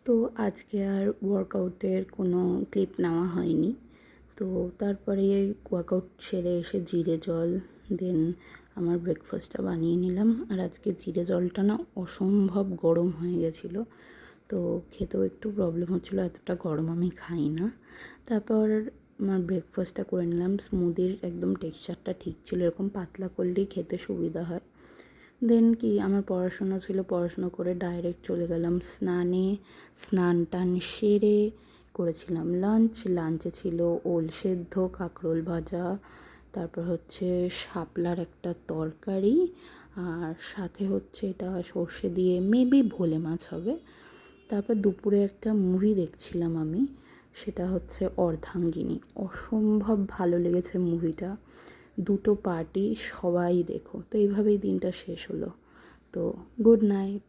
তো আজকে আর ওয়ার্কআউটের কোনো ক্লিপ নেওয়া হয়নি। তো তারপরে ওয়ার্কআউট সেরে এসে জিরে জল দেন আমার ব্রেকফাস্টটা বানিয়ে নিলাম। আর আজকে জিরে জলটা না অসম্ভব গরম হয়ে গেছিলো, তো খেতেও একটু প্রবলেম হচ্ছিলো, এতটা গরম আমি খাই না। তারপর আমার ব্রেকফাস্টটা করে নিলাম। স্মুদির একদম টেক্সচারটা ঠিক ছিল, এরকম পাতলা করলেই খেতে সুবিধা হয়। দেন কি আমার পড়াশোনা ছিল, পড়াশোনা করে ডাইরেক্ট চলে গেলাম স্নানে। স্নান টান সেরে করেছিলাম লাঞ্চে ছিল ওল সেদ্ধ, কাঁকরোল ভাজা, তারপর হচ্ছে শাপলার একটা তরকারি, আর সাথে হচ্ছে এটা সর্ষে দিয়ে মেবি ভোলে মাছ হবে। তারপর দুপুরে একটা মুভি দেখছিলাম আমি, সেটা হচ্ছে অর্ধাঙ্গিনী। অসম্ভব ভালো লেগেছে মুভিটা, দুটো পার্টি, সবাই দেখো। তো এইভাবেই দিনটা শেষ হলো। তো গুড নাইট।